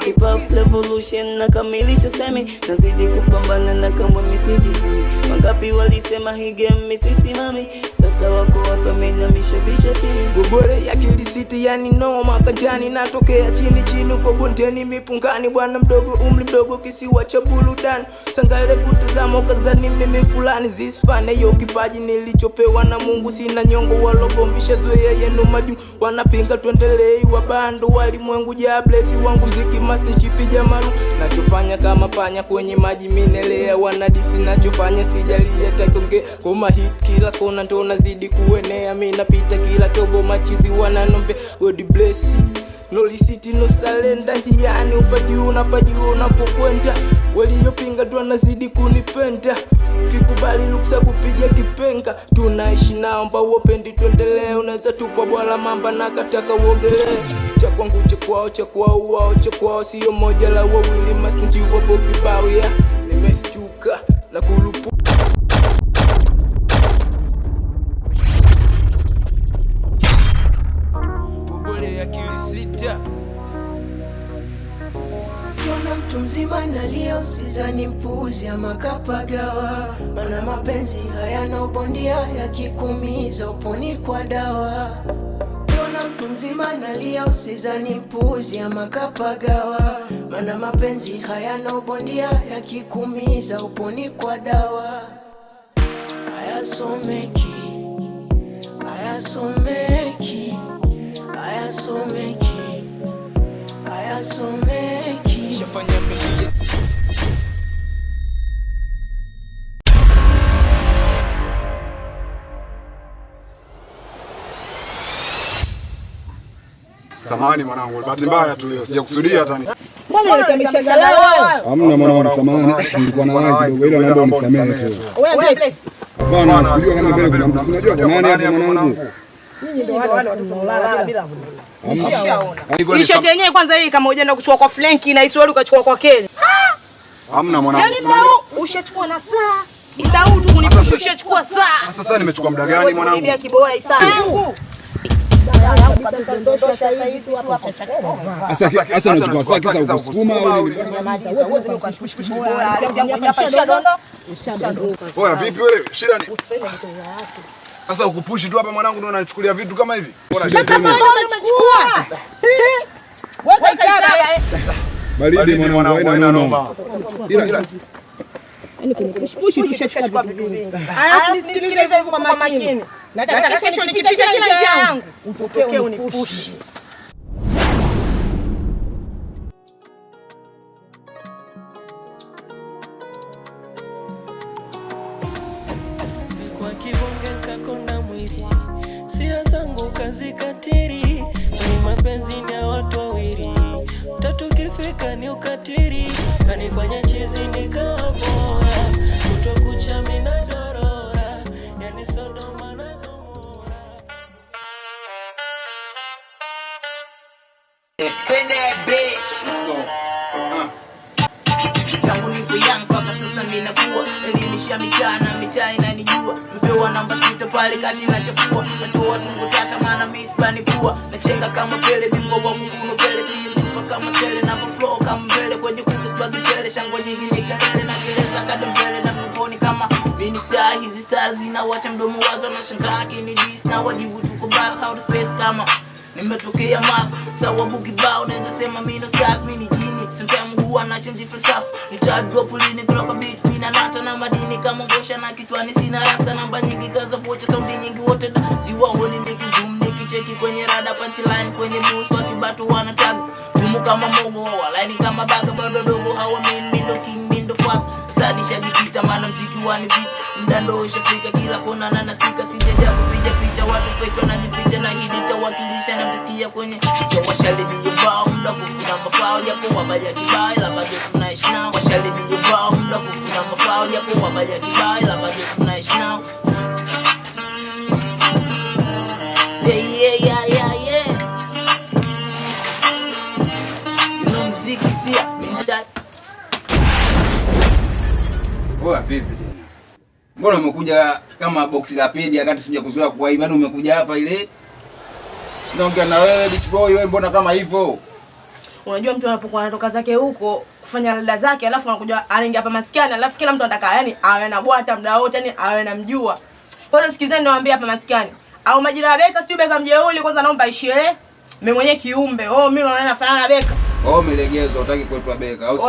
Hip Hop Revolution na kamilisha semi, nazidi kupambana na kamwe misijijui. Wangapi walisema hii game misisimami, sasa wako hapa menamisha vichwa chini. Gobole ya kilisiti yani no makanjani, natokea chini chini uko bondeni mipungani. Bwana mdogo umri mdogo kisiwa cha burudani, sangale kutazama ukazani mimi fulani. This fun yo kipaji nilichopewa na Mungu, sina nyongo walogomvisha zoea yenu maju. Wanapinga tuendelee wabando walimwengu ja bless wangu mziki master chipi jamaru. Nachofanya kama panya kwenye maji minelea, wanadisi nachofanya sijali hata konge. Koma hit kila kona ndo nazidi kuenea, mimi napita kila tobo machizi wananombe. God bless no lisiti no salenda, njiani upajuu unapajuu unapokwenda. Waliopinga ndo nazidi kunipenda, kikubali luksa kupiga kipenga. Tunaishi nao ambao wapendi tuendelee, unaweza tupa bwala mamba na kataka uogelee. Cha kwangu cha kwao, cha kwao wao, cha kwao sio moja la wawili, masinji wapo kibao ya nimestuka na kulupu. Gobole ya kilisita Kiona mtu mzima nalia usizani mpuzi ama kapagawa, mana mapenzi hayana ubondia, yakikumiza uponi kwa dawa. Kiona mtu mzima nalia usizani mpuzi ama kapagawa, mana mapenzi hayana ubondia, yakikumiza uponi kwa dawa. Hayasomeki, hayasomeki, hayasomeki, hayasomeki. Shafanya mimi samahani mwanangu, bahati mbaya tu leo sijakusudia hata ni. Mbona unatambisha galao wewe? Hamna mwanangu, samahani, nilikuwa na wazi kidogo, ila naomba unisamehe tu. Wewe hapana, sikujua kama mbele kuna mtu. Unajua kwa nani hapa mwanangu? nyinyi ndio wale wanaolala bila Hamna. T-shirt yenyewe kwanza hii kama hujaenda kuchukua kwa Flanky na Iswali ukachukua kwa Kelly. Hamna mwanangu. Yaani Dau ushachukua na saa. Dau tu kunipush ushachukua saa. Sasa nimechukua muda gani mwanangu? Ndio kiboya isa. Sasa unachukua saa kisa ukusukuma au nini? Oya vipi wewe? Shida ni sasa ukupushi tu hapa mwanangu, ndio unachukulia vitu kama hivi. Unachukua. Wewe kaba. Baridi mwanangu, haina neno. Ila Yaani kunipush tushachukua vitu vingi. Alafu nisikilize hivyo kwa makini. Nataka kesho nikipita kila njia yangu utokee unipush. Kwa kibonge kakona mwili, sia zangu kazi katiri. Ni mapenzi ni ya watu wawili, tatu kifika ni ukatiri. Kanifanya chizi nikawa bora, kutokucha mina dorora, yani Sodoma na Gomora. Let's go. Tangu nipo young mpaka sasa ninakuwa, elimisha mitaa na mitaa inanijua. Mpewa namba 6 pale kati nachafua, natoa tungo tata maana mimi sipani pua. Nachenga kama Pele, bingwa wa kukuno Pele, si mtupa kama Sele na flow kama mbele kwenye kubisbagi tele. Shangwa nyingi ni kelele na keleza kada mbele na mgoni kama mini star. Hizi stars zinawacha mdomo wazo na shangaa kini dis na wajibu tuko bal how to space kama nimetokea Mars. Sawa buki bao naweza sema mimi no stars, mimi ni jini. Sometimes huwa na change falsafa, nita drop lini kutoka beat mimi na nata na madini kama ngosha na kichwani sina rasta. Namba nyingi kaza vocha sound nyingi wote siwaoni nikizoom nikicheki kwenye rada punchline kwenye boost wakibatu wanatag tumu kama mogo line kama baga bado dogo hawa mimi ndo king mimi ndo fuck. Sasa nishajipita maana mziki wani beat mdando ushafika kila kona na nasikika sijaja kupiga picha watu kwetu na jificha na hii nitawakilisha na msikia kwenye washalibi yobao mda kukuna mafao japo wabaja kibaya la bado tunaishi nao. Washalibi yobao mda kukuna mafao japo wabaja kibaya la bado tunaishi nao. Say yeah you know mziki sia minata. Oa vipi tena? Mbona umekuja kama box la pedi wakati sija kuzoea kwa hivi, umekuja hapa ile. Sinaongea na wewe bitch boy, wewe mbona kama hivyo? Unajua mtu anapokuwa anatoka zake huko kufanya rada zake, alafu anakuja anaingia hapa maskani, alafu kila mtu anataka yani awe na bwata muda wote, yani awe na mjua. Kwanza sikizeni niwaambie hapa maskani. Au majina ya Beka sio Beka mjeuli, kwanza naomba ishiele. Mimi mwenyewe kiumbe. Mimi naona nafanana na Beka. Melegezo unataka kuitwa Beka au si?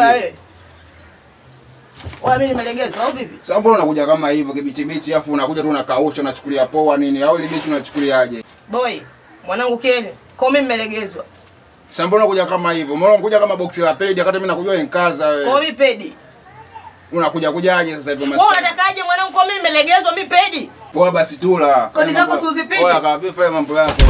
Mimi nimelegezwa au vipi? Sasa mbona unakuja kama hivyo kibichi afu unakuja tu unakausha unachukulia poa nini? Au ile bichi unachukuliaje? Boy, mwanangu Keni, kwa mimi nimelegezwa. Sasa mbona unakuja kama hivyo? Mbona unakuja kama boksi la pedi wakati mimi nakujua nkaza wewe? Kwa mimi pedi. Unakujaje sasa hivyo maskani? Wewe unatakaje mwanangu, kwa mimi nimelegezwa, mimi pedi? Poa basi tula. Kodi zako si uzipite. Oya kama fanya mambo yako.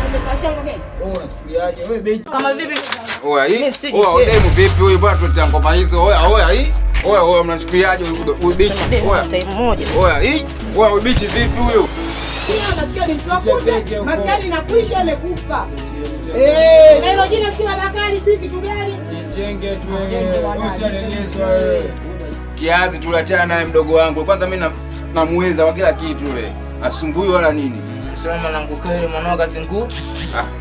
Nimekashanga Keni. Unachukuliaje wewe bichi? Kama vipi? Oya hii. Oya demu vipi huyu bwana tutia ngoma hizo? Oya hii. Oya mnachukuliaje huyu bichi? Oya. Oya hii. Oya bichi vipi huyu? Maskani mtuakuta. Maskani nakwisha amekufa. Na hilo jina si la Bakari, si kitu gani? Jenge tu wewe. Ushalegezwa wewe. Kiazi tulachana naye mdogo wangu. Kwanza mimi namuweza kwa kila kitu yule. Asumbui wala nini. Sema mwanangu kweli mwanao kazingua.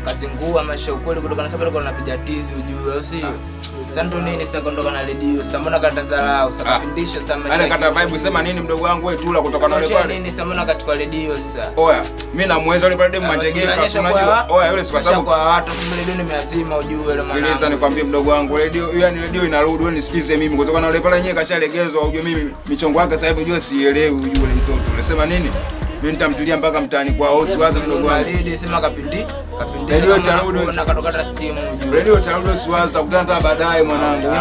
Kazingua maisha ukweli kutoka na sababu alikuwa anapiga tizi ujue au sio? Sasa ndo nini sasa kondoka na redio? Sasa mbona kata dharau? Sasa kupindisha sasa maisha. Ana kata vibe sema nini mdogo wangu wewe tula kutoka na yule pale. Nini sasa mbona katika redio sasa? Oya, mimi namuweza yule pale demu manjegeka unajua. Oya yule si kwa sababu kwa watu kumbe redio nimeazima ujue yule mwanangu. Sikiliza nikwambie mdogo wangu redio yani redio inarudi wewe nisikize mimi kutoka na yule pale yenyewe kashalegezwa ujue mimi michongo yake sasa hivi ujue sielewi ujue yule mtoto. Unasema nini? Mimi nitamtilia mpaka mtaani kwao siwaze mdogo wangu. Radio sema kapindi. Radio tarudi na katoka steam ujue. Radio tarudi siwaze tutakutana baadaye mwanangu.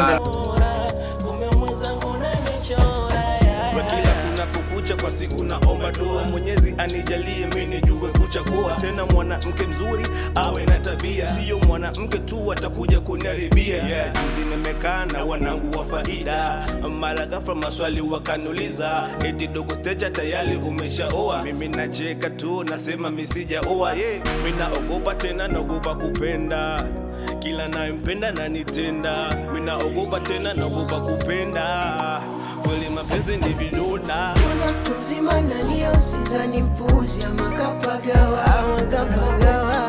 Kwa siku naomba dua Mwenyezi anijalie mimi nijue kuchagua tena mwanamke mzuri awe na tabia, sio mwanamke tu atakuja kuniharibia. Juzi nimekaa na wanangu wa faida, mara ghafla maswali wakaniuliza eti dogo stage tayari umeshaoa. Mimi nacheka tu nasema mimi sijaoa. Mimi naogopa tena naogopa kupenda, kila nayempenda na nitenda. Mimi naogopa tena naogopa kupenda, kweli mapenzi ni vidonda. Kuna mtu mzima nalia usizani mpuzi ama kapagawa.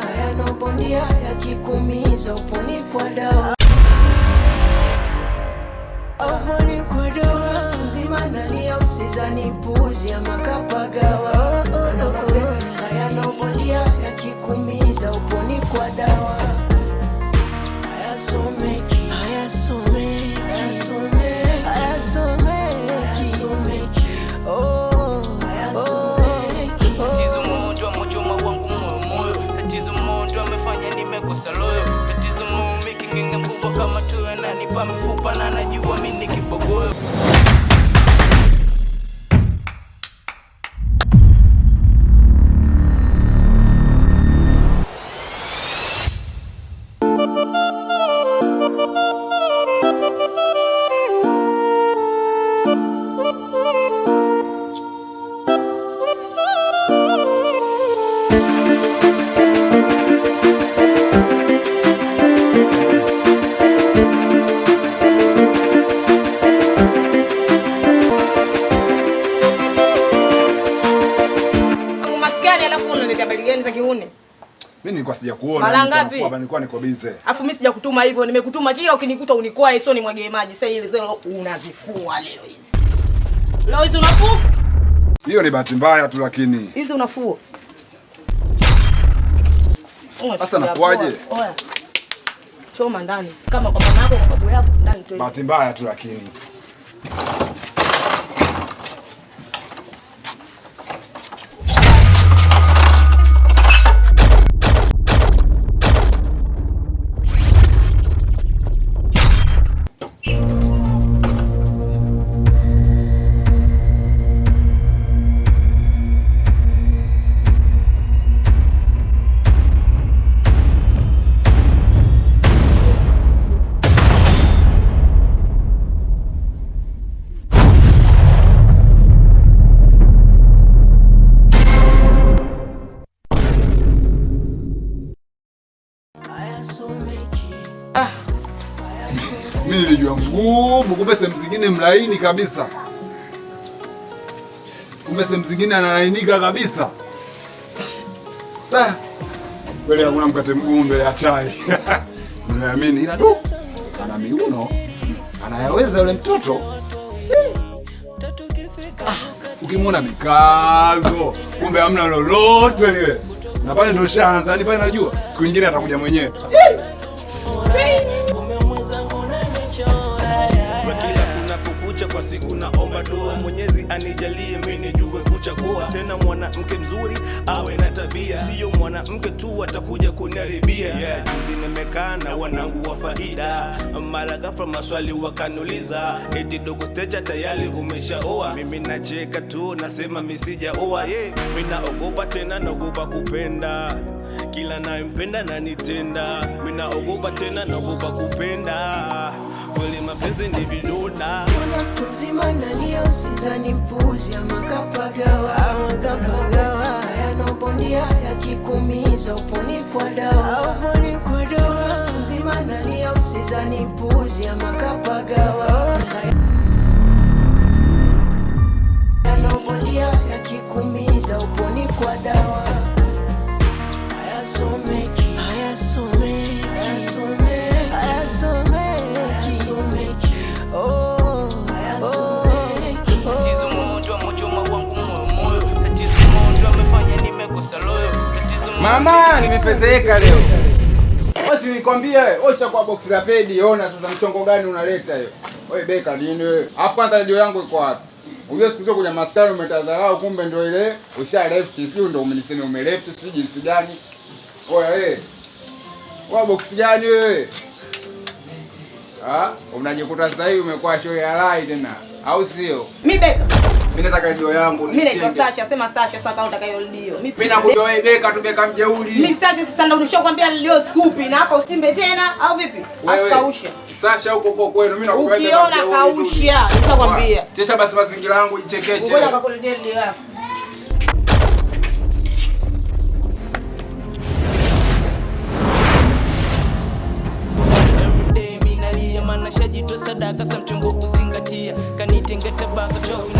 Hayana bondia yakikumiza uponi kwa dawa. Uponi kwa dawa. Mzima nalia usizani mpuzi ama kapagawa. Ana mapenzi hayana bondia yakikumiza uponi kwa dawa. Hayasomeki, hayasomeki, hayasomeki, hayasomeki. Tatizo moja wangu moyo. Tatizo moja amefanya nimekosa loyo. Tatizo moja kingenga mkubwa kama tuwe na nipa mfupa na najua mimi ni kibogoyo. Mimi nilikuwa sijakuona. Mara ngapi? Nilikuwa niko busy. Alafu mimi sijakutuma hivyo, nimekutuma kila ukinikuta unikwae sio ni mwage maji. Sasa ile zero unazifua leo hizi. Leo hizi unafua? Hiyo ni bahati mbaya tu lakini. Hizi unafua. Sasa nakuaje? Oya. Choma ndani. Kama kwa mama yako kwa babu yako ndani tu. Bahati mbaya tu lakini. Mimi nilijua ngumu, kumbe sehemu zingine mlaini kabisa. Kumbe sehemu zingine analainika kabisa. Kweli hakuna mkate mgumu mbele ya chai. nimeamini, ila tu ana miuno, anayaweza yule mtoto. Ukimwona mikazo, kumbe hamna lolote lile. Na pale ndo shaanza, yani pale najua siku nyingine atakuja mwenyewe. Kwa siku naomba dua Mwenyezi anijalie mimi nijue kuchagua tena mwanamke mzuri awe na tabia, sio mwanamke tu atakuja kuniharibia. Juzi nimekaa na wanangu wa faida, mara ghafla maswali wakaniuliza, eti dogo stage tayari umeshaoa? Mimi nacheka tu nasema mimi sijaoa. Mimi naogopa tena naogopa kupenda, kila nayempenda na nitenda. Mimi naogopa tena naogopa kupenda, kweli mapenzi ni vidonda. Kuna mtu mzima nalia usizani mpuzi ama kapagawa. Yanobondia yakikumiza uponi kwa dawa. Kuna mtu mzima nalia usizani mpuzi ama kapagawa. Yanobondia yakikumiza uponi kwa dawa. Hayasomeki, hayasomeki, hayasomeki, hayasomeki. Mama, nimepezeka leo. Basi nikwambie, osha kwa box la pedi, ona sasa mchongo gani unaleta hiyo. Wewe beka nini wewe? Alafu kwanza radio yangu iko wapi? Unajua siku zote kwenye maskani umetadharau, kumbe ndio ile usha left, sio ndio umenisema ume left, sio jinsi gani. Oya wewe. Kwa box gani wewe? Unajikuta sasa hivi umekuwa show ya rai tena, au sio? Mimi beka. Mimi nataka radio yangu Mimi naitwa Sasha, sema Sasha sasa kama utakayorudio. Mimi nakujua wewe beka tu beka mjeuri. Mimi Sasha sasa ndio nishakwambia nilio skupi na hapa usimbe tena au vipi? Akausha. Sasha huko kwa kwenu mimi nakupenda mjeuri. Ukiona kausha, nishakwambia. Sasa basi mazingira yangu ichekeche. Ngoja akakuletea ndio yako. Shajitoa sadaka sa mchongo kuzingatia kanitengeta baka chowi